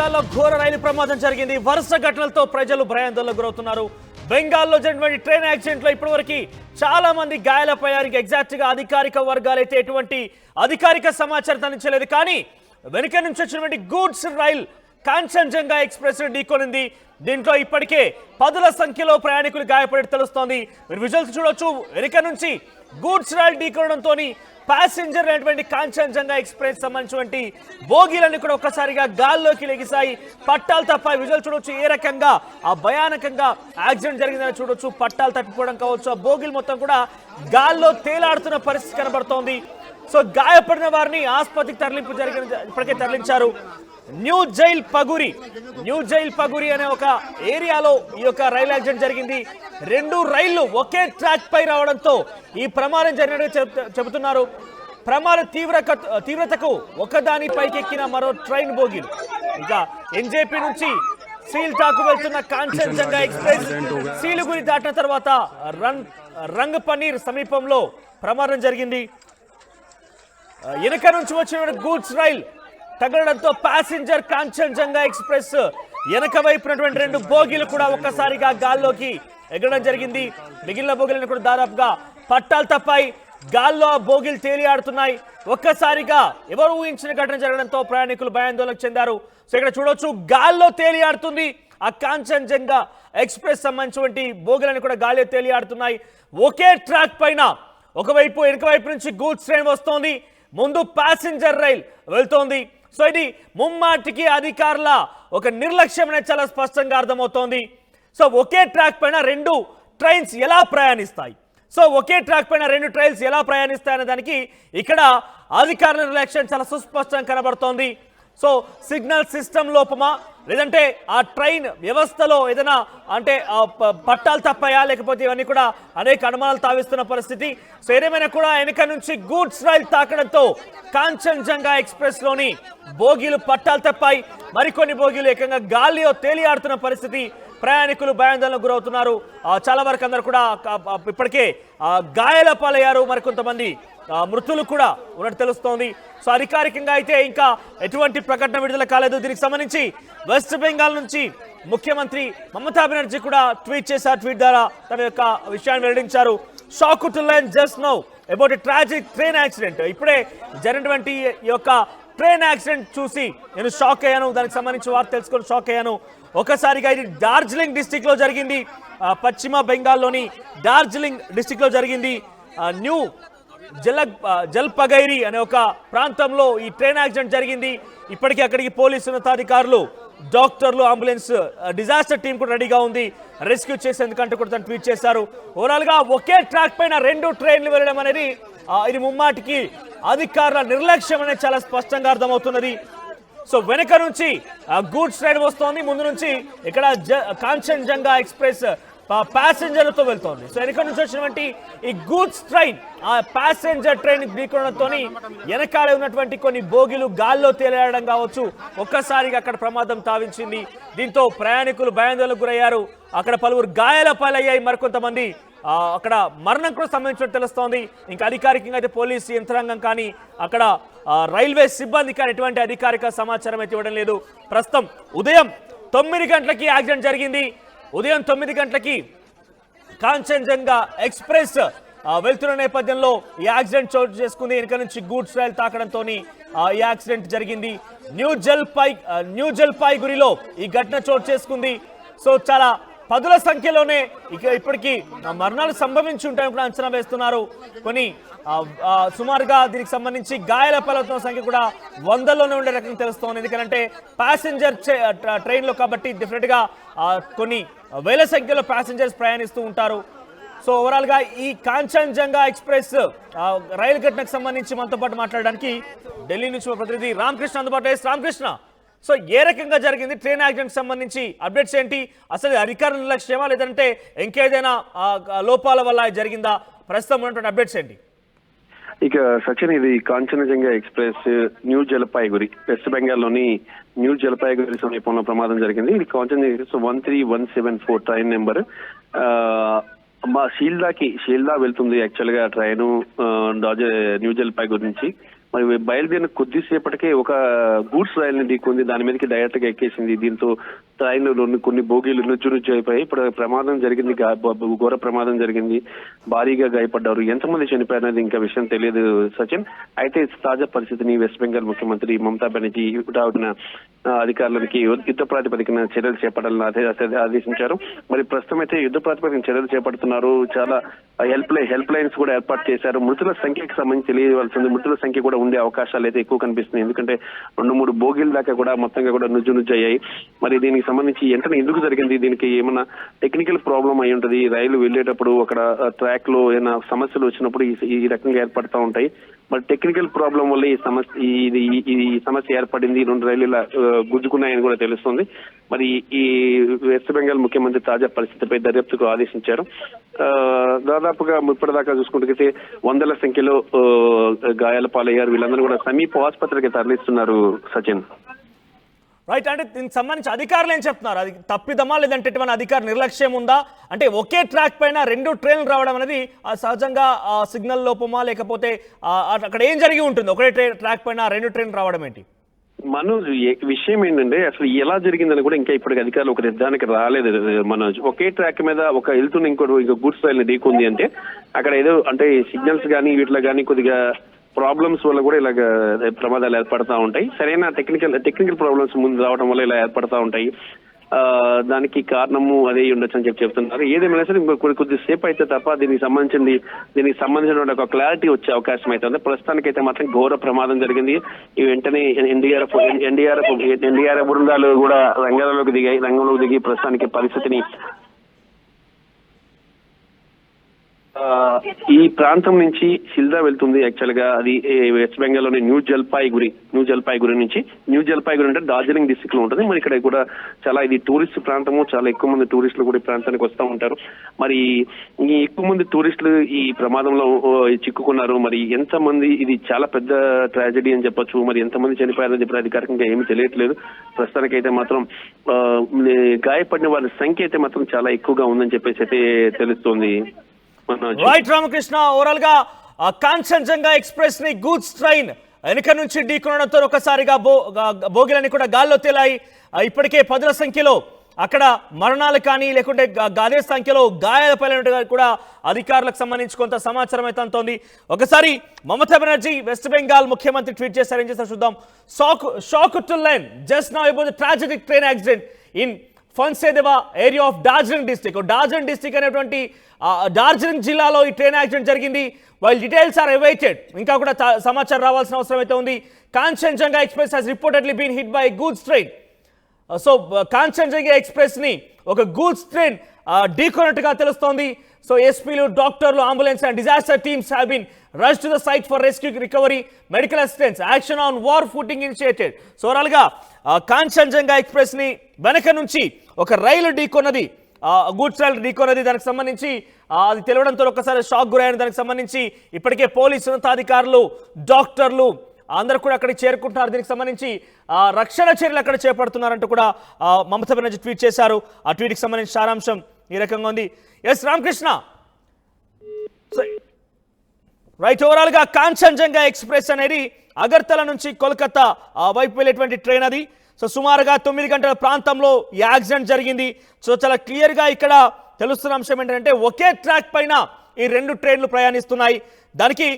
బెంగాల్లో ఘోర రైలు ప్రమాదం జరిగింది. వరుస ఘటనలతో ప్రజలు భయాందోళనకు గురవుతున్నారు. బెంగాల్లో జరిగిన ట్రైన్ యాక్సిడెంట్ లో ఇప్పటివరకు చాలా మంది గాయాలయ్యారు. ఎగ్జాక్ట్ గా అధికారిక వర్గాలైతే ఎటువంటి అధికారిక సమాచారం అందించలేదు. కానీ వెనుక నుంచి వచ్చినటువంటి గూడ్స్ రైల్ కాంచన్జంగా ఎక్స్ప్రెస్ ఢీకొనింది. దీంట్లో ఇప్పటికే పదుల సంఖ్యలో ప్రయాణికులు గాయపడి తెలుస్తోంది. విజువల్స్ చూడొచ్చు. వెనుక నుంచి గూడ్స్ రైల్ ఢీకొనడంతో ప్యాసింజర్ అయినటువంటి కాంచన్జంగా ఎక్స్ప్రెస్ సంబంధించినటువంటి బోగీలన్నీ కూడా ఒక్కసారిగా గాల్లోకి లెగిసాయి. పట్టాలు తప్పాయి. విజువల్ చూడొచ్చు ఏ రకంగా ఆ భయానకంగా యాక్సిడెంట్ జరిగిందని చూడొచ్చు. పట్టాలు తప్పిపోవడం కావచ్చు, ఆ బోగీలు మొత్తం కూడా గాల్లో తేలాడుతున్న పరిస్థితి కనబడుతోంది. సో గాయపడిన వారిని ఆసుపత్రికి ఇప్పటికే తరలించారు. న్యూ జైల్ పగురి అనే ఒక ఏరియాలో ఈ యొక్క రైలు యాక్సిడెంట్ జరిగింది. రెండు రైళ్లు ఒకే ట్రాక్ పై రావడంతో ఈ ప్రమాదం జరిగినట్టు చెబుతున్నారు. ప్రమాద తీవ్రతకు ఒకదాని పైకెక్కిన మరో ట్రైన్ బోగీలు. ఇంకా ఎన్జేపీ నుంచి సీల్టాకు వెళ్తున్న కాంచన్జంగా ఎక్స్ప్రెస్ సీలుగురి దాటిన తర్వాత రంగ్ పనీర్ సమీపంలో ప్రమాదం జరిగింది. వెనుక నుంచి వచ్చిన గూడ్స్ రైల్ తగలడంతో ప్యాసింజర్ కాంచన్జంగా ఎక్స్ప్రెస్ వెనక వైపునటువంటి రెండు బోగీలు కూడా ఒక్కసారిగా గాల్లోకి ఎగరడం జరిగింది. మిగిలిన బోగీలను కూడా దాదాపుగా పట్టాలు తప్పాయి. గాల్లో ఆ బోగీలు తేలియాడుతున్నాయి. ఒక్కసారిగా ఎవరు ఊహించిన ఘటన జరగడంతో ప్రయాణికులు భయాందోళనకు చెందారు. సో ఇక్కడ చూడొచ్చు, గాల్లో తేలియాడుతుంది ఆ కాంచన్జంగా ఎక్స్ప్రెస్ సంబంధించినటువంటి బోగీలను కూడా గాల్లో తేలియాడుతున్నాయి. ఒకే ట్రాక్ పైన ఒకవైపు వెనుక వైపు నుంచి గూడ్స్ ట్రైన్ వస్తోంది, ముందు ప్యాసింజర్ రైల్ వెళ్తోంది. సో ఇది ముమ్మాటికి అధికారుల ఒక నిర్లక్ష్యం అనేది చాలా స్పష్టంగా అర్థమవుతోంది. సో ఒకే ట్రాక్ పైన రెండు ట్రైన్స్ ఎలా ప్రయాణిస్తాయనే దానికి ఇక్కడ అధికారుల నిర్లక్ష్యం చాలా సుస్పష్టంగా కనబడుతోంది. సో సిగ్నల్ సిస్టమ్ లోపమా, లేదంటే ఆ ట్రైన్ వ్యవస్థలో ఏదైనా అంటే పట్టాలు తప్పాయా, లేకపోతే ఇవన్నీ కూడా అనేక అనుమానాలు తావిస్తున్న పరిస్థితి. సో ఏదేమైనా కూడా వెనుక నుంచి గూడ్స్ రైల్ తాకడంతో కాంచన్జంగా ఎక్స్ప్రెస్ లోని బోగీలు పట్టాలు తప్పాయి. మరికొన్ని బోగీలు ఏకంగా గాలిలో తేలియాడుతున్న పరిస్థితి. ప్రయాణికులు భయాందోళనకు గురవుతున్నారు. చాలా వరకు అందరూ కూడా ఇప్పటికే గాయాల పాలయ్యారు. మరికొంతమంది మృతులు కూడా ఉన్నట్టు తెలుస్తోంది. సో అధికారికంగా అయితే ఇంకా ఎటువంటి ప్రకటన విడుదల కాలేదు. దీనికి సంబంధించి వెస్ట్ బెంగాల్ నుంచి ముఖ్యమంత్రి మమతా బెనర్జీ కూడా ట్వీట్ చేశారు. ట్వీట్ ద్వారా తన యొక్క విషయాన్ని వెల్లడించారు. Shock to learn just now about a tragic train accident. ఇప్పుడే జరిగినటువంటి ఈ యొక్క ట్రైన్ యాక్సిడెంట్ చూసి నేను షాక్ అయ్యాను. దానికి సంబంధించి వార్త తెలుసుకొని షాక్ అయ్యాను. ఒకసారిగా ఇది డార్జిలింగ్ డిస్టిక్ లో జరిగింది. పశ్చిమ బెంగాల్లోని డార్జిలింగ్ డిస్టిక్ లో జరిగింది. న్యూ జల్పగైరి అనే ఒక ప్రాంతంలో ఈ ట్రైన్ యాక్సిడెంట్ జరిగింది. ఇప్పటికీ అక్కడికి పోలీసు ఉన్నతాధికారులు, డాక్టర్లు, అంబులెన్స్, డిజాస్టర్ టీం కూడా రెడీగా ఉంది రెస్క్యూ చేసేందుకంటూ కూడా తను ట్వీట్ చేశారు. ఓవరాల్ గా ఒకే ట్రాక్ పైన రెండు ట్రైన్లు వెళ్ళడం అనేది ఇది ముమ్మాటికి అధికారుల నిర్లక్ష్యం అనేది చాలా స్పష్టంగా అర్థమవుతున్నది. సో వెనక నుంచి గూడ్స్ ట్రైన్ వస్తోంది, ముందు నుంచి ఇక్కడ కాంచన్జంగా ఎక్స్ప్రెస్ ప్యాసింజర్లతో వెళ్తోంది. సో వెనక నుంచి వచ్చినటువంటి ఈ గూడ్స్ ట్రైన్ ఆ ప్యాసింజర్ ట్రైన్ ఢీకొనడంతో వెనకాలే ఉన్నటువంటి కొన్ని బోగీలు గాల్లో తేలియడం కావచ్చు, ఒక్కసారిగా అక్కడ ప్రమాదం తావించింది. దీంతో ప్రయాణికులు భయాందోళనకు గురయ్యారు. అక్కడ పలువురు గాయాల పాలయ్యాయి. మరికొంతమంది అక్కడ మరణం కూడా సంబంధించినట్టు తెలుస్తోంది. ఇంకా అధికారికంగా అయితే పోలీసు యంత్రాంగం కానీ అక్కడ రైల్వే సిబ్బంది కానీ ఎటువంటి అధికారిక సమాచారం అయితే ఇవ్వడం లేదు. ప్రస్తుతం ఉదయం 9 గంటలకి యాక్సిడెంట్ జరిగింది. ఉదయం 9 గంటలకి కాంచన్జంగా ఎక్స్ప్రెస్ వెళ్తున్న నేపథ్యంలో ఈ యాక్సిడెంట్ చోటు చేసుకుంది. వెనుక నుంచి గూడ్స్ రైల్ తాకడంతో ఈ యాక్సిడెంట్ జరిగింది. న్యూ జల్పాయిగురిలో ఈ ఘటన చోటు చేసుకుంది. సో చాలా పదుల సంఖ్యలోనే ఇప్పటికీ మరణాలు సంభవించి ఉంటాయని కూడా అంచనా వేస్తున్నారు. కొన్ని సుమారుగా దీనికి సంబంధించి గాయాల పాలవుతున్న సంఖ్య కూడా 100లోనే ఉండే రకంగా తెలుస్తోంది. ఎందుకంటే ప్యాసింజర్ ట్రైన్లో కాబట్టి డెఫినెట్ గా కొన్ని వేల సంఖ్యలో ప్యాసింజర్స్ ప్రయాణిస్తూ ఉంటారు. సో ఓవరాల్ గా ఈ కాంచన్జంగా ఎక్స్ప్రెస్ రైలు ఘటనకు సంబంధించి మనతో పాటు మాట్లాడడానికి ఢిల్లీ నుంచి ప్రతినిధి రామకృష్ణ అందుబాటులో. రామకృష్ణ, సో ఏ రకంగా జరిగింది ట్రైన్ యాక్సిడెంట్ సంబంధించి అప్డేట్స్ ఏంటి? అసలు అధికారుల నిర్లక్ష్యమా, లేదంటే ఇంకేదైనా లోపాల వల్ల జరిగిందా? ప్రస్తుతం ఉన్నటువంటి అప్డేట్స్ ఏంటి? ఇక సచిన్, ఇది Kanchenjunga express new Jalpaiguri west బెంగాల్లోని న్యూ జల్పాయిగురి సమీపంలో ప్రమాదం జరిగింది. ఇది కాంచన్జంగా 13174 ట్రైన్ నెంబర్. మా షీల్దా వెళ్తుంది యాక్చువల్ గా ట్రైన్ న్యూ జల్పాయిగురి నుంచి. మరి బయలుదేరిన కొద్దిసేపటికే ఒక గూడ్స్ రైలుని ఢీకొంది, దాని మీదకి డైరెక్ట్ గా ఎక్కేసింది. దీంతో ట్రైన్లో కొన్ని బోగీలు నుజ్జు అయిపోయాయి. ఇప్పుడు ప్రమాదం జరిగింది, ఘోర ప్రమాదం జరిగింది, భారీగా గాయపడ్డారు. ఎంతమంది చనిపోయారు అనేది ఇంకా విషయం తెలియదు సచిన్. అయితే తాజా పరిస్థితిని వెస్ట్ బెంగాల్ ముఖ్యమంత్రి మమతా బెనర్జీ రావుడిన అధికారులకి యుద్ధ ప్రాతిపదికన చర్యలు చేపట్టాలని ఆదేశించారు. మరి ప్రస్తుతం అయితే యుద్ధ ప్రాతిపదికన చర్యలు చేపడుతున్నారు. చాలా హెల్ప్ లైన్స్ కూడా ఏర్పాటు చేశారు. మృతుల సంఖ్యకు సంబంధించి తెలియవలసింది. మృతుల సంఖ్య కూడా ఉండే అవకాశాలు అయితే ఎక్కువ కనిపిస్తున్నాయి. ఎందుకంటే 2-3 బోగీల దాకా కూడా మొత్తంగా కూడా నుజ్జు అయ్యాయి. మరి దీనికి సంబంధించి వెంటనే ఎందుకు జరిగింది, దీనికి ఏమైనా టెక్నికల్ ప్రాబ్లం అయి ఉంటుంది. రైలు వెళ్ళేటప్పుడు అక్కడ ట్రాక్ లో ఏమైనా సమస్యలు వచ్చినప్పుడు ఈ రకంగా ఏర్పడతా ఉంటాయి. మరి టెక్నికల్ ప్రాబ్లం వల్ల ఈ సమస్య ఏర్పడింది. 2 రైలు ఇలా గుజ్జుకున్నాయని కూడా తెలుస్తుంది. మరి ఈ వెస్ట్ బెంగాల్ ముఖ్యమంత్రి తాజా పరిస్థితిపై దర్యాప్తుకు ఆదేశించారు. దాదాపుగా ఇప్పటిదాకా చూసుకుంటే వందల సంఖ్యలో గాయాల పాలయ్యారు. వీళ్ళందరూ కూడా సమీప ఆసుపత్రికి తరలిస్తున్నారు సచిన్. రైట్, అంటే దీనికి సంబంధించి అధికారులు ఏం చెప్తున్నారు? అది తప్పిదమా లేదంటే ఎటువంటి అధికార నిర్లక్ష్యం ఉందా? అంటే ఒకే ట్రాక్ పైన 2 ట్రైన్లు రావడం అనేది సహజంగా సిగ్నల్ లోపమా, లేకపోతే అక్కడ ఏం జరిగి ఉంటుంది? ఒకటే ట్రాక్ పైన 2 ట్రైన్లు రావడం ఏంటి? మనోజ్, విషయం ఏంటంటే అసలు ఎలా జరిగిందని కూడా ఇంకా ఇప్పటికి అధికారులు ఒక నిర్ధారణకి రాలేదు మనోజ్. ఒకే ట్రాక్ మీద ఒక వెళ్తున్న ఇంకో గూడ్స్ రైలు ఢీకొంది అంటే అక్కడ ఏదో అంటే సిగ్నల్స్ కానీ వీటిలో కానీ కొద్దిగా ప్రాబ్లమ్స్ వల్ల కూడా ఇలాగ ప్రమాదాలు ఏర్పడతా ఉంటాయి. సరైన టెక్నికల్ ప్రాబ్లమ్స్ ముందు రావడం వల్ల ఇలా ఏర్పడతా ఉంటాయి. దానికి కారణము అదే ఉండొచ్చు అని చెప్తున్నారు. ఏదేమైనా సరే కొద్దిసేపు అయితే తప్ప దీనికి సంబంధించిన ఒక క్లారిటీ వచ్చే అవకాశం అయితే ఉంది. ప్రస్తుతానికైతే మాత్రం ఘోర ప్రమాదం జరిగింది. ఈ వెంటనే ఎన్డీఆర్ఎఫ్ బృందాలు కూడా రంగంలోకి దిగి ప్రస్తుతానికి పరిస్థితిని ఈ ప్రాంతం నుంచి సిల్దా వెళ్తుంది. యాక్చువల్ గా అది వెస్ట్ బెంగాల్ లోని న్యూ జల్పాయిగురి నుంచి న్యూ జల్పాయిగురి అంటే డార్జిలింగ్ డిస్ట్రిక్ట్ లో ఉంటుంది. మరి ఇక్కడ కూడా చాలా ఇది టూరిస్ట్ ప్రాంతము, చాలా ఎక్కువ మంది టూరిస్టులు కూడా ఈ ప్రాంతానికి వస్తూ ఉంటారు. మరి ఈ ఎక్కువ మంది టూరిస్టులు ఈ ప్రమాదంలో చిక్కుకున్నారు. మరి ఎంతమంది, ఇది చాలా పెద్ద ట్రాజెడీ అని చెప్పొచ్చు. మరి ఎంతమంది చనిపోయారని చెప్పి అధికారికంగా ఏమీ తెలియట్లేదు. ప్రస్తుతానికి అయితే మాత్రం గాయపడిన వారి సంఖ్య అయితే మాత్రం చాలా ఎక్కువగా ఉందని చెప్పేసి అయితే తెలుస్తోంది. రైట్ రామకృష్ణ, ఓవరాల్ గా కాంచన్జంగా ఎక్స్ప్రెస్ ని గూడ్స్ ట్రైన్ వెనుక నుంచి ఢీకొనడంతో ఒకసారిగా బోగిలని కూడా గాల్లో తేలాయి. ఇప్పటికే 10ల సంఖ్యలో అక్కడ మరణాలు కానీ లేకుంటే అదే సంఖ్యలో గాయాల పైనట్టుగా కూడా అధికారులకు సంబంధించి కొంత సమాచారం అయితే అంతోంది. ఒకసారి మమతా బెనర్జీ వెస్ట్ బెంగాల్ ముఖ్యమంత్రి ట్వీట్ చేశారు. ఏం చేస్తారు చూద్దాం. Shock to learn just now about the tragic train accident in Phansidewa area of Darjeeling district అనేటువంటి డార్జిలింగ్ జిల్లాలో ఈ ట్రైన్ యాక్సిడెంట్ జరిగింది. వైల్ డీటెయిల్స్ ఆర్ అవైటెడ్, ఇంకా కూడా సమాచారం రావాల్సిన అవసరం అయితే ఉంది. Kanchenjunga express has reportedly been hit by goods train. So Kanchenjunga express ని ఒక గూడ్స్ ట్రైన్ ఢీకొన్నట్టుగా తెలుస్తోంది. సో ఎస్పీలు, డాక్టర్లు, ambulance and disaster teams have been rushed to the site for rescue, recovery, medical assistance. Action on war footing initiated. So ఓవరాల్గా Kanchenjunga express ని వెనక నుంచి ఒక రైలు ఢీకొన్నది, గూడ్స్ రైలు ఢీకొన్నది. దానికి సంబంధించి అది తెలియడంతో ఒక్కసారి షాక్ గురైన. దానికి సంబంధించి ఇప్పటికే పోలీసు ఉన్నతాధికారులు, డాక్టర్లు అందరూ కూడా అక్కడికి చేరుకుంటున్నారు. దీనికి సంబంధించి రక్షణ చర్యలు అక్కడ చేపడుతున్నారంటూ కూడా మమతా బెనర్జీ ట్వీట్ చేశారు. ఆ ట్వీట్కి సంబంధించి సారాంశం ఈ రకంగా ఉంది. ఎస్ రామకృష్ణ, రైట్, ఓవరాల్ గా కాంచన్జంగా ఎక్స్ప్రెస్ అనేది అగర్తల నుంచి కోల్కతా వైపు వెళ్ళేటువంటి ట్రైన్ అది. సో సుమారుగా 9 గంటల ప్రాంతంలో ఈ యాక్సిడెంట్ జరిగింది. సో చాలా క్లియర్ గా ఇక్కడ తెలుస్తున్న అంశం ఏంటంటే ఒకే ట్రాక్ పైన ఈ 2 ట్రైన్లు ప్రయాణిస్తున్నాయి. దానికి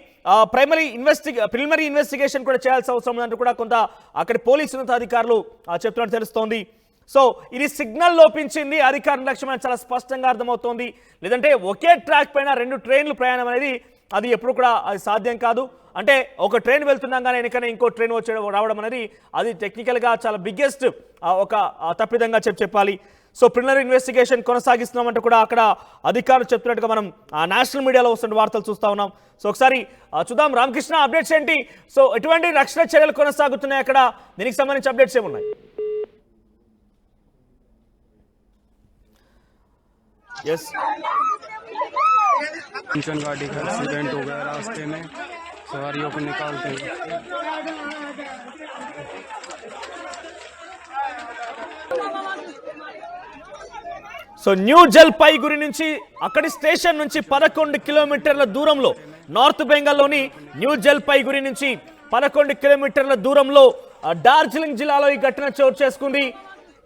ప్రిలిమినరీ ఇన్వెస్టిగేషన్ కూడా చేయాల్సిన అవసరం ఉందంటూ కూడా కొంత అక్కడి పోలీసు ఉన్నతాధికారులు చెప్తున్నట్టు తెలుస్తోంది. సో ఇది సిగ్నల్ లోపించింది, అధికార నిర్లక్ష్యం చాలా స్పష్టంగా అర్థమవుతోంది. లేదంటే ఒకే ట్రాక్ పైన 2 ట్రైన్లు ప్రయాణం అనేది అది ఎప్పుడు కూడా అది సాధ్యం కాదు. అంటే ఒక ట్రైన్ వెళ్తున్నాగానే వెనకనే ఇంకో ట్రైన్ రావడం అనేది అది టెక్నికల్గా చాలా బిగ్గెస్ట్ ఒక తప్పిదంగా చెప్పాలి. సో ప్రిలిమినరీ ఇన్వెస్టిగేషన్ కొనసాగిస్తున్నామంటూ కూడా అక్కడ అధికారులు చెప్తున్నట్టుగా మనం నేషనల్ మీడియాలో వస్తున్న వార్తలు చూస్తూ ఉన్నాం. సో ఒకసారి చూద్దాం రామకృష్ణ, అప్డేట్స్ ఏంటి? సో ఎటువంటి రక్షణ చర్యలు కొనసాగుతున్నాయి అక్కడ, దీనికి సంబంధించి అప్డేట్స్ ఏమున్నాయి? ఎస్, कंचन गाड़ी का एक्सीडेंट हो गया, रास्ते में सवारियों को निकालते हैं। సో న్యూ జల్పాయిగురి నుంచి అక్కడి స్టేషన్ నుంచి 11 కిలోమీటర్ల దూరంలో నార్త్ బెంగాల్లోని న్యూ జల్పాయిగురి నుంచి 11 కిలోమీటర్ల దూరంలో డార్జిలింగ్ జిల్లాలో ఈ ఘటన చోటు చేసుకుంది.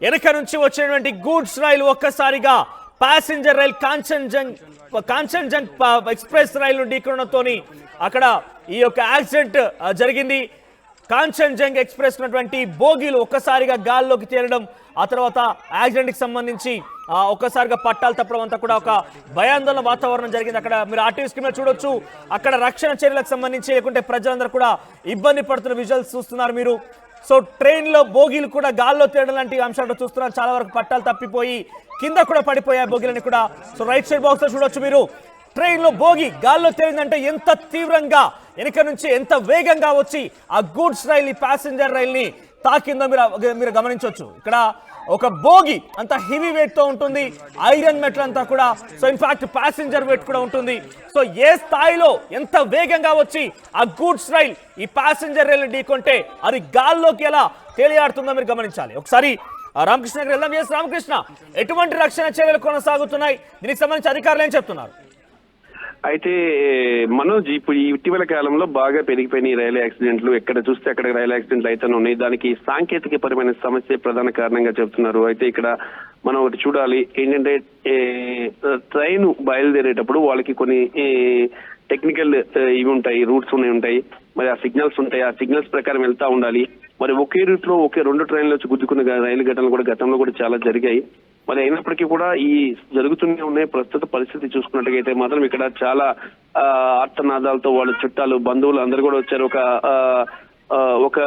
వెనక నుంచి వచ్చినటువంటి గూడ్స్ రైలు ఒక్కసారిగా ప్యాసింజర్ రైలు కాంచన్జంగ్ ఎక్స్ప్రెస్ రైలు ఢీకొనడంతో అక్కడ ఈ యొక్క యాక్సిడెంట్ జరిగింది. కాంచన్జంగ్ ఎక్స్ప్రెస్ ఉన్నటువంటి బోగీలు ఒక్కసారిగా గాల్లోకి తేలడం, ఆ తర్వాత యాక్సిడెంట్ కి సంబంధించి ఒక్కసారిగా పట్టాలు తప్పడం అంతా కూడా ఒక భయాందోళన వాతావరణం జరిగింది. అక్కడ మీరు ఆర్టీవీ స్క్రీన్ మీద చూడొచ్చు. అక్కడ రక్షణ చర్యలకు సంబంధించి లేకుంటే ప్రజలందరూ కూడా ఇబ్బంది పడుతున్న విజువల్స్ చూస్తున్నారు మీరు. సో ట్రైన్ లో బోగీలు కూడా గాల్లో తేయడం లాంటి అంశాలు చూస్తున్నారు. చాలా వరకు పట్టాలు తప్పిపోయి కింద కూడా పడిపోయాయి బోగీలని కూడా. సో రైట్ సైడ్ బాక్స్ లో చూడొచ్చు మీరు. ట్రైన్ లో బోగి గాల్లో తేలిందంటే ఎంత తీవ్రంగా వెనుక నుంచి ఎంత వేగంగా వచ్చి ఆ గూడ్స్ రైలు ప్యాసింజర్ రైల్ని తాకిందో మీరు గమనించవచ్చు. ఇక్కడ ఒక బోగి అంత హెవీ వెయిట్ తో ఉంటుంది, ఐరన్ మెటల్ అంతా కూడా. సో ఇన్ఫాక్ట్ ప్యాసింజర్ వెయిట్ కూడా ఉంటుంది. సో ఏ స్థాయిలో ఎంత వేగంగా వచ్చి ఆ గూడ్స్ రైల్ ఈ ప్యాసింజర్ రైలు ఢీకొంటే అది గాల్లోకి ఎలా తేలియాడుతుందో మీరు గమనించాలి. ఒకసారి రామకృష్ణ గారు వెళ్దాం. ఎస్ రామకృష్ణ, ఎటువంటి రక్షణ చర్యలు కొనసాగుతున్నాయి? దీనికి సంబంధించి అధికారులు ఏం చెప్తున్నారు? అయితే మనోజ్, ఇప్పుడు ఈ ఇటీవల కాలంలో బాగా పెరిగిపోయిన రైలు యాక్సిడెంట్లు, ఎక్కడ చూస్తే అక్కడ రైలు యాక్సిడెంట్లు అయితే ఉన్నాయి. దానికి సాంకేతికపరమైన సమస్య ప్రధాన కారణంగా చెప్తున్నారు. అయితే ఇక్కడ మనం ఒకటి చూడాలి ఏంటంటే, ట్రైన్ బయలుదేరేటప్పుడు వాళ్ళకి కొన్ని టెక్నికల్ ఇవి ఉంటాయి, రూట్స్ ఉంటాయి, మరి ఆ సిగ్నల్స్ ఉంటాయి. ఆ సిగ్నల్స్ ప్రకారం వెళ్తా ఉండాలి. మరి ఒకే రూట్ లో ఒకే 2 ట్రైన్లు వచ్చి గుద్దుకున్న రైలు ఘటనలు కూడా గతంలో కూడా చాలా జరిగాయి. మరి అయినప్పటికీ కూడా ఈ జరుగుతూనే ఉన్నాయి. ప్రస్తుత పరిస్థితి చూసుకున్నట్టుగైతే మాత్రం ఇక్కడ చాలా ఆర్తనాదాలతో వాళ్ళ చుట్టాలు, బంధువులు అందరు కూడా వచ్చారు. ఒక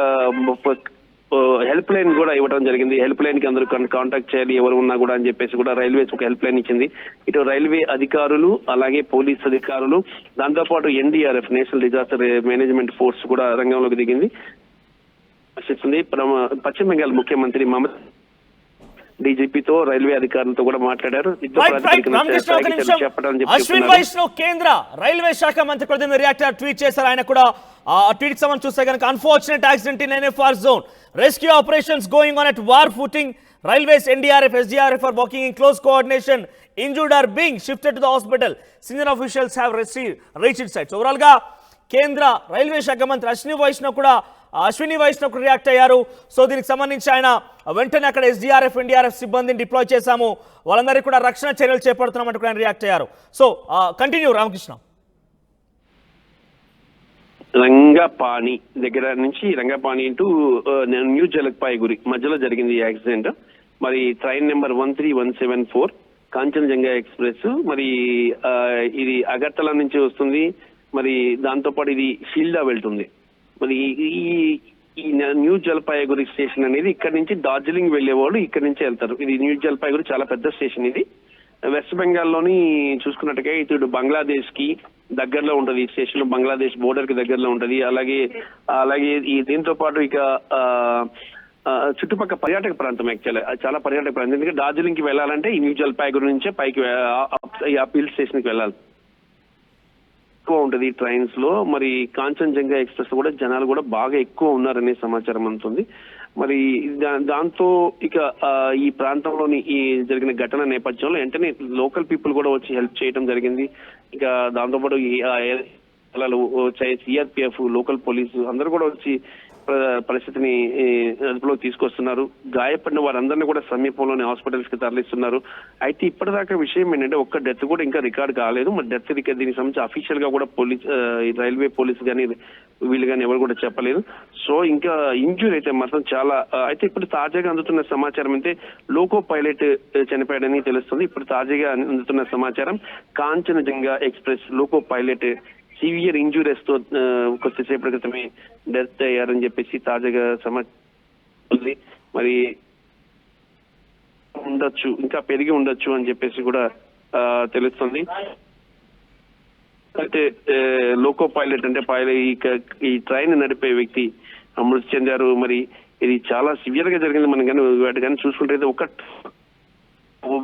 హెల్ప్ లైన్ కూడా ఇవ్వడం జరిగింది. హెల్ప్ లైన్ కి అందరూ కాంటాక్ట్ చేయాలి ఎవరు ఉన్నా కూడా అని చెప్పేసి కూడా రైల్వేస్ ఒక హెల్ప్ లైన్ ఇచ్చింది. ఇటు రైల్వే అధికారులు, అలాగే పోలీస్ అధికారులు, దాంతోపాటు NDRF national disaster management force కూడా రంగంలోకి దిగింది. పశ్చిమ బెంగాల్ ముఖ్యమంత్రి మమతా డీజీపీతో రైల్వే అధికారులతో కూడా మాట్లాడారు. అశ్విన్ వైష్ణవ్ కేంద్ర రైల్వే శాఖ మంత్రి ప్రతినిధి రియాక్టర్ ట్వీట్ చేశారు. ఆయన కూడా ట్వీట్ సంబంధించి చూస్తే కనుక unfortunate accident in NFR zone, rescue operations going on at war footing, railways NDRF SDRF are working in close coordination, injured are being shifted to the hospital, senior officials have reached sites. Overall గా కేంద్ర railway శాఖ మంత్రి Ashwini Vaishnav react అయ్యారు. So దీనికి సంబంధించి ఆయన వెంటనే అక్కడ SDRF NDRF సిబ్బందిని డిప్లాయ్ చేశాము, వాళ్ళందరికీ కూడా రక్షణ చర్యలు చేపడుతున్నామంటూ ఆయన రియాక్ట్ అయ్యారు. So continue Ramakrishna. రంగపాణి దగ్గర నుంచి రంగపాణి టు న్యూ జలపాయిగురి మధ్యలో జరిగింది ఈ యాక్సిడెంట్. మరి ట్రైన్ నెంబర్ 13174 కాంచన్జంగా ఎక్స్ప్రెస్. మరి ఇది అగర్తల నుంచి వస్తుంది. మరి దాంతోపాటు ఇది షీల్డా వెళ్తుంది. మరి ఈ న్యూ జల్పాయగురి స్టేషన్ అనేది ఇక్కడ నుంచి డార్జిలింగ్ వెళ్లేవాళ్ళు ఇక్కడ నుంచి వెళ్తారు. ఇది న్యూ జల్పాయగురి చాలా పెద్ద స్టేషన్. ఇది వెస్ట్ బెంగాల్లోని చూసుకున్నట్టుగా ఇటు బంగ్లాదేశ్ కి దగ్గరలో ఉంటది. ఈ స్టేషన్ బంగ్లాదేశ్ బోర్డర్ కి దగ్గరలో ఉంటది. అలాగే ఈ దీంతో పాటు ఇక చుట్టుపక్కల పర్యాటక ప్రాంతం, యాక్చువల్లీ చాలా పర్యాటక ప్రాంతం. ఎందుకంటే డార్జిలింగ్ కి వెళ్ళాలంటే ఈ న్యూ జల్పాయగురి నుంచే పైకి హిల్ స్టేషన్ కి వెళ్ళాలి. ఎక్కువ ఉంటది ట్రైన్స్ లో. మరి కాంచన్జంగా ఎక్స్ప్రెస్ కూడా జనాలు కూడా బాగా ఎక్కువ ఉన్నారనే సమాచారం అందుతుంది. మరి దాంతో ఇక ఈ ప్రాంతంలోని ఈ జరిగిన ఘటన నేపథ్యంలో వెంటనే లోకల్ పీపుల్ కూడా వచ్చి హెల్ప్ చేయడం జరిగింది. ఇక దాంతోపాటు CRPF, లోకల్ పోలీసు అందరూ కూడా వచ్చి పరిస్థితిని అదుపులో తీసుకొస్తున్నారు. గాయపడిన వారందరినీ కూడా సమీపంలోని హాస్పిటల్స్ కి తరలిస్తున్నారు. అయితే ఇప్పటిదాకా విషయం ఏంటంటే ఒక్క డెత్ కూడా ఇంకా రికార్డ్ కాలేదు. మరి డెత్ దీనికి సంబంధించి అఫీషియల్ గా కూడా రైల్వే పోలీసు కానీ వీళ్ళు కానీ ఎవరు కూడా చెప్పలేదు. సో ఇంకా ఇంజ్యూర్ అయితే మాత్రం చాలా. అయితే ఇప్పుడు తాజాగా అందుతున్న సమాచారం అయితే లోకో పైలట్ చనిపోయాడని తెలుస్తుంది. ఇప్పుడు తాజాగా అందుతున్న సమాచారం Kanchenjunga express loco pilot severe injuries తో కొద్దిసేపటి క్రితమే డెత్ అయ్యారని చెప్పేసి తాజాగా సమాచారం. మరి ఉండొచ్చు, ఇంకా పెరిగి ఉండొచ్చు అని చెప్పేసి కూడా తెలుస్తుంది. అయితే లోకో పైలట్ అంటే ఈ ట్రైన్ నడిపే వ్యక్తి మృతి చెందారు. మరి ఇది చాలా సివియర్ గా జరిగింది. మనం కానీ వాటి కానీ చూసుకుంటే ఒక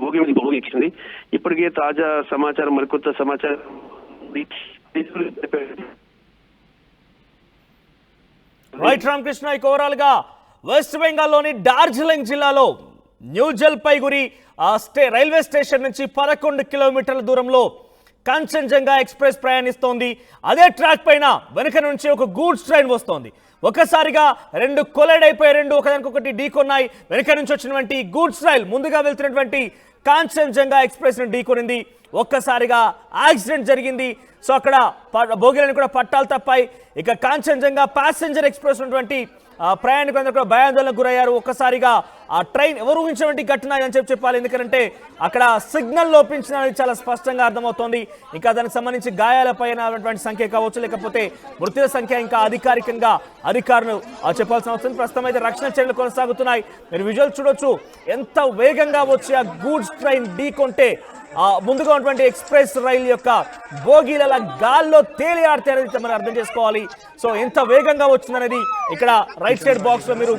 భోగి ఇచ్చింది. ఇప్పటికే తాజా సమాచారం, మరికొత్త సమాచారం రైట్ రామకృష్ణ. ఓవరాల్ గా వెస్ట్ బెంగాల్లోని డార్జిలింగ్ జిల్లాలో న్యూ జల్పైగురి రైల్వే స్టేషన్ నుంచి 11 కిలోమీటర్ల దూరంలో కాంచన్జంగా ఎక్స్ప్రెస్ ప్రయాణిస్తోంది. అదే ట్రాక్ పైన వెనుక నుంచి ఒక గూడ్స్ ట్రైన్ వస్తోంది. ఒక్కసారిగా రెండు కొలైడ్ అయిపోయి రెండు ఒకదానికొకటి ఢీకొన్నాయి. వెనుక నుంచి వచ్చినటువంటి గూడ్స్ రైల్ ముందుగా వెళ్తున్నటువంటి కాంచన్జంగా ఎక్స్ప్రెస్ ని ఢీకొనింది. ఒక్కసారిగా యాక్సిడెంట్ జరిగింది. సో అక్కడ బోగీలను కూడా పట్టాలు తప్పాయి. ఇక కాంచన్జంగా ప్యాసింజర్ ఎక్స్ప్రెస్ ఉన్నటువంటి ప్రయాణికులందరూ కూడా భయాందోళనకు గురయ్యారు. ఒక్కసారిగా ఆ ట్రైన్ ఎవరు ఊహించినటువంటి ఘటన అని చెప్పాలి. ఎందుకంటే అక్కడ సిగ్నల్ లోపించినది చాలా స్పష్టంగా అర్థమవుతోంది. ఇంకా దానికి సంబంధించి గాయాలపైన సంఖ్య కావచ్చు, లేకపోతే మృతుల సంఖ్య ఇంకా అధికారికంగా అధికారులు చెప్పాల్సిన అవసరం. ప్రస్తుతం అయితే రక్షణ చర్యలు కొనసాగుతున్నాయి. మీరు విజువల్ చూడొచ్చు, ఎంత వేగంగా వచ్చి ఆ గూడ్స్ ట్రైన్ ఢీకొంటే ముందుగా ఉన్నటువంటి ఎక్స్ప్రెస్ రైలు యొక్క బోగీల గాల్లో తేలియాడితే అనేది మనం అర్థం చేసుకోవాలి. సో ఎంత వేగంగా వచ్చిందనేది ఇక్కడ రైట్ సైడ్ బాక్స్ లో మీరు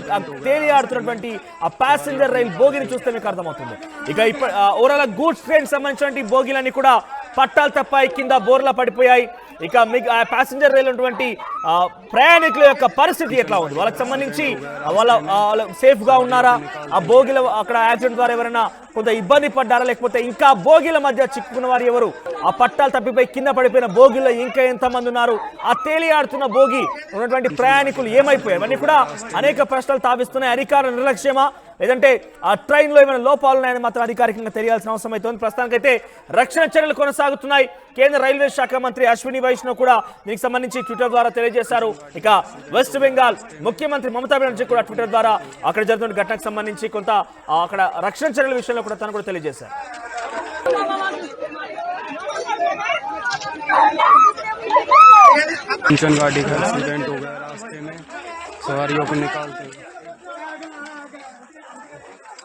తేలియాడుతున్నటువంటి ఆ ప్యాసింజర్ రైలు బోగిని చూస్తే మీకు అర్థమవుతుంది. ఇక ఓవరాల్ గూడ్స్ ట్రైన్ సంబంధించినటువంటి బోగీలన్నీ కూడా పట్టాలు తప్పాయి, కింద బోర్లా పడిపోయాయి. ఇక ప్యాసింజర్ రైలు ఉన్నటువంటి ప్రయాణికుల యొక్క పరిస్థితి ఎట్లా ఉంది, వాళ్ళకి సంబంధించి వాళ్ళ సేఫ్ గా ఉన్నారా, ఆ బోగిల అక్కడ యాక్సిడెంట్ ద్వారా ఎవరైనా కొంత ఇబ్బంది పడ్డారా, లేకపోతే ఇంకా బోగిల మధ్య చిక్కుకున్న వారు ఎవరు, ఆ పట్టాలు తప్పిపోయి కింద పడిపోయిన బోగిలో ఇంకా ఎంతమంది ఉన్నారు, ఆ తేలియాడుతున్న బోగి ఉన్నటువంటి ప్రయాణికులు ఏమైపోయారు, ఇవన్నీ కూడా అనేక ప్రశ్నలు తావిస్తున్నాయి. అధికారుల నిర్లక్ష్యమా, లేదంటే ఆ ట్రైన్ లో ఏమైనా లోపాలు ఉన్నాయని మాత్రం అధికారికంగా తెలియాల్సిన అవసరం అయితే ఉంది. ప్రస్తుతానికైతే రక్షణ చర్యలు కొనసాగుతున్నాయి. కేంద్ర రైల్వే శాఖ మంత్రి అశ్విని వైష్ణవ్ కూడా దీనికి సంబంధించి ట్విట్టర్ ద్వారా తెలియజేశారు. ఇక వెస్ట్ బెంగాల్ ముఖ్యమంత్రి మమతా బెనర్జీ కూడా ట్విట్టర్ ద్వారా అక్కడ జరుగుతున్న ఘటనకు సంబంధించి కొంత అక్కడ రక్షణ చర్యల విషయంలో కూడా తను కూడా తెలియజేశారు. कंचन गाड़ी का एक्सीडेंट हो गया, रास्ते में सवारियों को निकालते हैं।